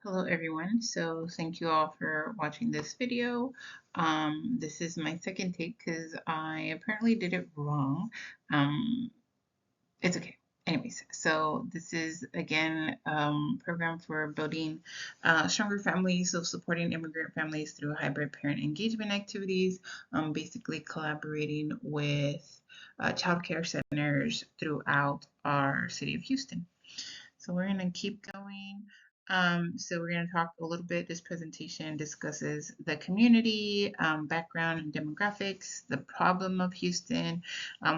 Hello everyone. So thank you all for watching this video. This is my second take because I apparently did it wrong. Um, it's okay. Anyways, so this is again program for building stronger families, so supporting immigrant families through hybrid parent engagement activities, basically collaborating with childcare centers throughout our city of Houston. So we're going to keep going. So we're going to talk a little bit. This presentation discusses the community, background and demographics, the problem of Houston,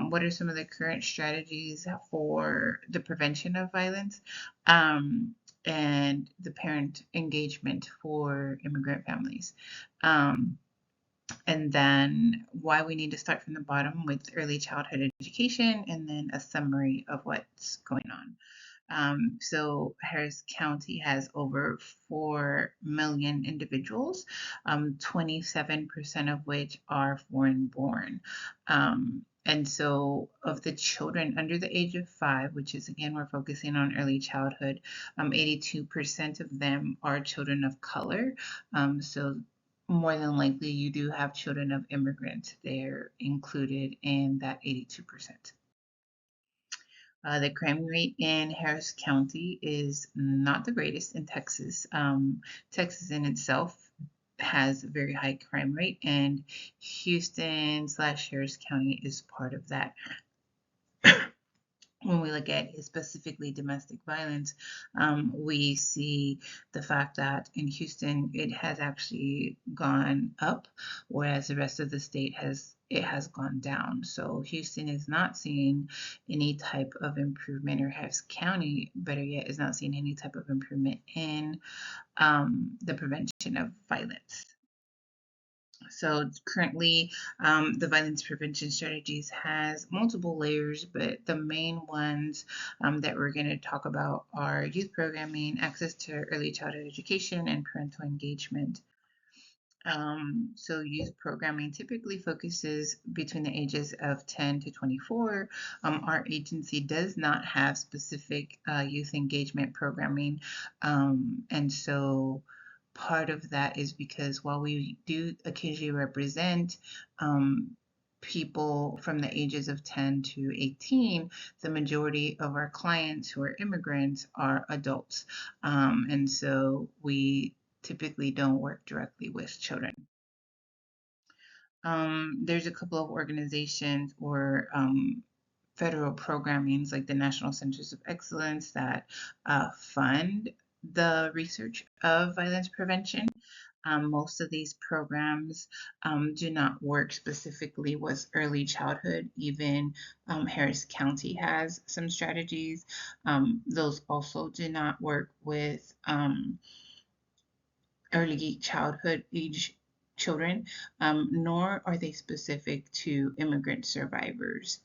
what are some of the current strategies for the prevention of violence, and the parent engagement for immigrant families. And then why we need to start from the bottom with early childhood education, and then a summary of what's going on. So Harris County has over 4 million individuals, 27% of which are foreign born. And so of the children under the age of 5, which is again, we're focusing on early childhood, 82% of them are children of color. So more than likely you do have children of immigrants. They're included in that 82%. The crime rate in Harris County is not the greatest in Texas. Texas in itself has a very high crime rate, and Houston/Harris County is part of that. When we look at specifically domestic violence, we see the fact that in Houston it has actually gone up, whereas the rest of the state has gone down. So Houston is not seeing any type of improvement, or Harris County, better yet, is not seeing any type of improvement in the prevention of violence. So currently, the violence prevention strategies has multiple layers, but the main ones that we're going to talk about are youth programming, access to early childhood education, and parental engagement. So youth programming typically focuses between the ages of 10 to 24. Our agency does not have specific youth engagement programming, and so part of that is because while we do occasionally represent people from the ages of 10 to 18, the majority of our clients who are immigrants are adults. And so we typically don't work directly with children. There's a couple of organizations or federal programmings like the National Centers of Excellence that fund the research of violence prevention. Most of these programs do not work specifically with early childhood. Even Harris County has some strategies. Those also do not work with early childhood age children, nor are they specific to immigrant survivors.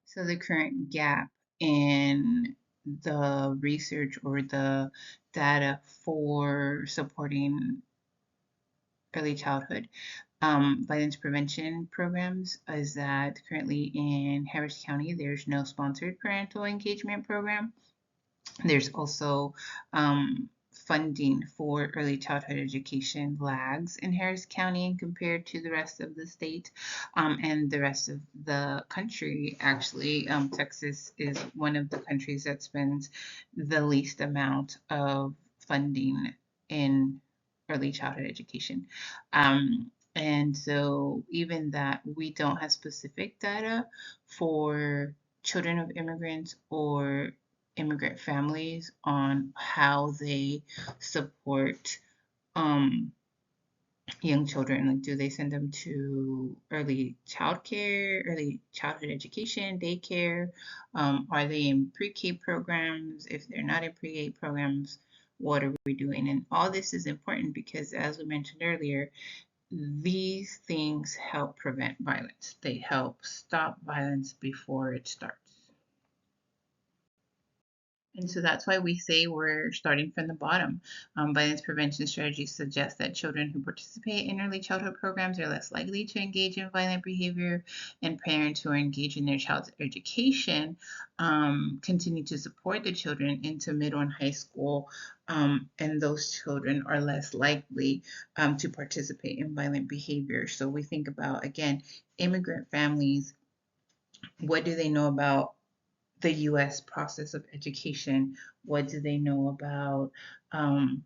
So the current gap in the research or the data for supporting early childhood violence prevention programs is that currently in Harris County, there's no sponsored parental engagement program. There's also funding for early childhood education lags in Harris County compared to the rest of the state and the rest of the country. Actually, Texas is one of the countries that spends the least amount of funding in early childhood education. And so even that we don't have specific data for children of immigrants or immigrant families on how they support young children. Like, do they send them to early childcare, early childhood education, daycare? Are they in pre-K programs? If they're not in pre-K programs, what are we doing? And all this is important because, as we mentioned earlier, these things help prevent violence. They help stop violence before it starts. And so that's why we say we're starting from the bottom. Violence prevention strategies suggest that children who participate in early childhood programs are less likely to engage in violent behavior, and parents who are engaged in their child's education continue to support the children into middle and high school, and those children are less likely to participate in violent behavior. So we think about, again, immigrant families. What do they know about the US process of education? What do they know about um,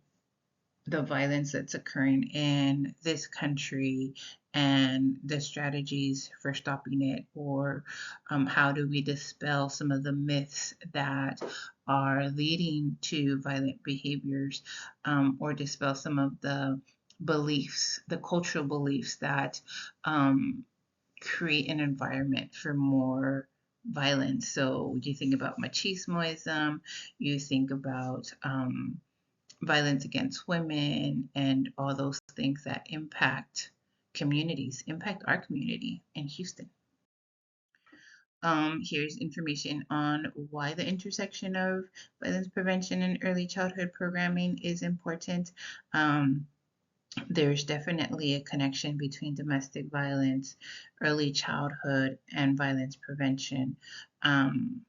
the violence that's occurring in this country and the strategies for stopping it? Or how do we dispel some of the myths that are leading to violent behaviors, or dispel some of the beliefs, the cultural beliefs that um, create an environment for more violence. So you think about machismoism, you think about violence against women, and all those things that impact communities, impact our community in Houston. Here's information on why the intersection of violence prevention and early childhood programming is important. There's definitely a connection between domestic violence, early childhood, and violence prevention. Um,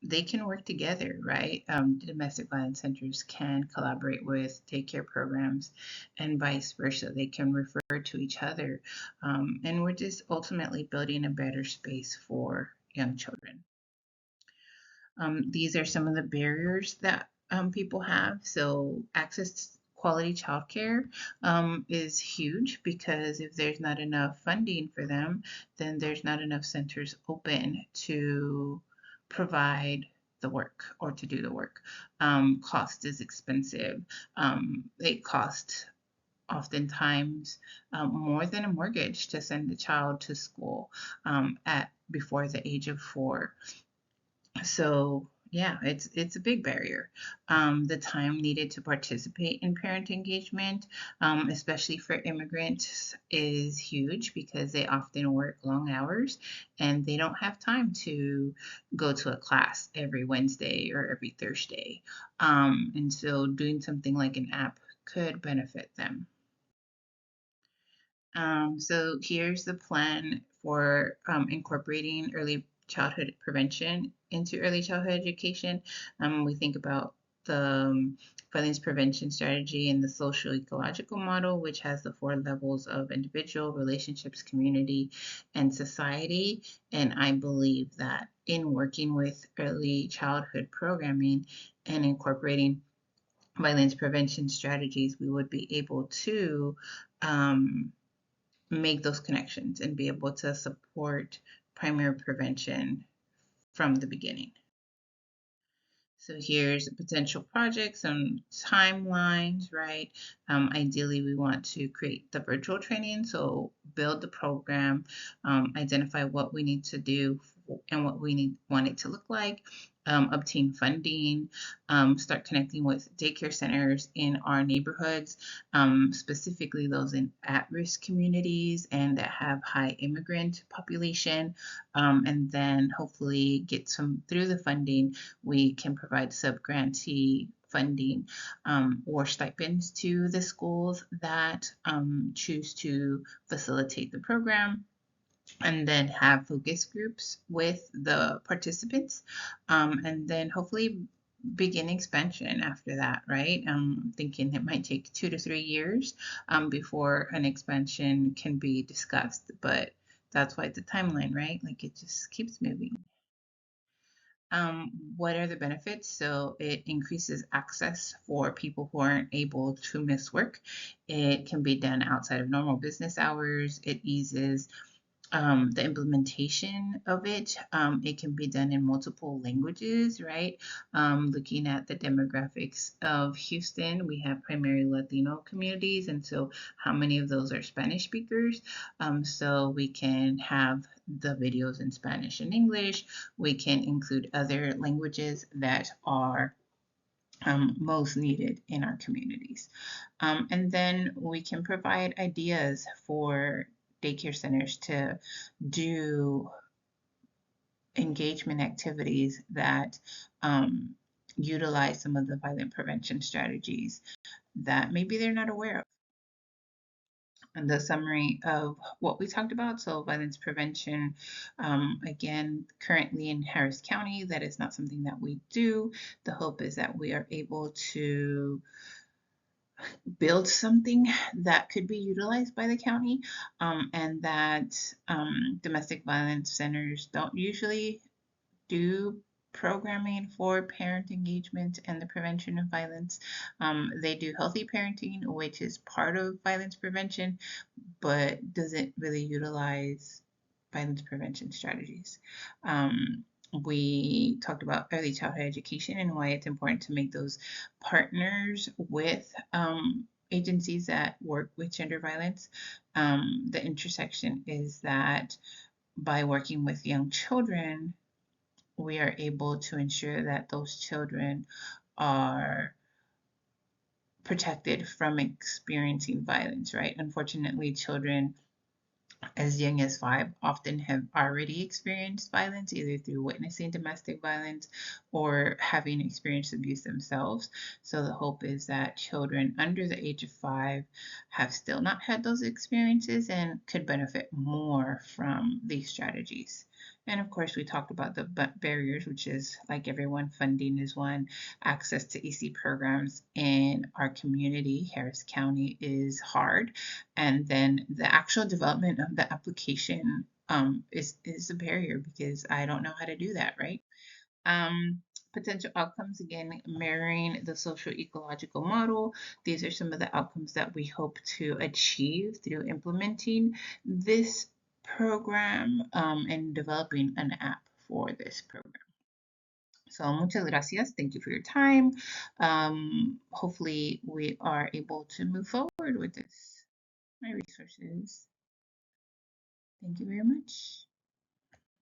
they can work together, right? Domestic violence centers can collaborate with daycare programs and vice versa. They can refer to each other. And we're just ultimately building a better space for young children. These are some of the barriers that people have. So access to quality childcare is huge, because if there's not enough funding for them, then there's not enough centers open to provide the work or to do the work. Cost is expensive. It costs oftentimes more than a mortgage to send a child to school at before the age of 4. So yeah, it's a big barrier. The time needed to participate in parent engagement, especially for immigrants, is huge, because they often work long hours and they don't have time to go to a class every Wednesday or every Thursday. And so doing something like an app could benefit them. So here's the plan for incorporating early childhood prevention into early childhood education. We think about the violence prevention strategy and the social ecological model, which has the 4 levels of individual, relationships, community, and society. And I believe that in working with early childhood programming and incorporating violence prevention strategies, we would be able to um, make those connections and be able to support primary prevention from the beginning. So here's a potential project, some timelines, right? Ideally, we want to create the virtual training, so build the program, identify what we need to do and what we want it to look like, obtain funding, start connecting with daycare centers in our neighborhoods, specifically those in at-risk communities and that have high immigrant population, and then hopefully get some through the funding. We can provide sub-grantee funding or stipends to the schools that choose to facilitate the program, and then have focus groups with the participants, and then hopefully begin expansion after that, right? I'm thinking it might take 2 to 3 years before an expansion can be discussed, but that's why it's a timeline, right? Like it just keeps moving. What are the benefits? So it increases access for people who aren't able to miss work. It can be done outside of normal business hours. It eases the implementation of it. It can be done in multiple languages, right? Looking at the demographics of Houston, we have primarily Latino communities, and so how many of those are Spanish speakers? So we can have the videos in Spanish and English. We can include other languages that are most needed in our communities. And then we can provide ideas for daycare centers to do engagement activities that utilize some of the violent prevention strategies that maybe they're not aware of. And the summary of what we talked about. So violence prevention, again, currently in Harris County, that is not something that we do. The hope is that we are able to build something that could be utilized by the county, and that domestic violence centers don't usually do programming for parent engagement and the prevention of violence. They do healthy parenting, which is part of violence prevention, but doesn't really utilize violence prevention strategies. We talked about early childhood education and why it's important to make those partners with agencies that work with gender violence. The intersection is that by working with young children, we are able to ensure that those children are protected from experiencing violence, right? Unfortunately, children as young as 5 often have already experienced violence, either through witnessing domestic violence or having experienced abuse themselves. So the hope is that children under the age of 5 have still not had those experiences and could benefit more from these strategies. And of course, we talked about the barriers, which is, like everyone, funding is one. Access to EC programs in our community, Harris County, is hard. And then the actual development of the application is a barrier because I don't know how to do that, right? Um, Potential outcomes, again, mirroring the social ecological model. These are some of the outcomes that we hope to achieve through implementing this program, and developing an app for this program. So muchas gracias. Thank you for your time. Hopefully we are able to move forward with this, my resources. Thank you very much.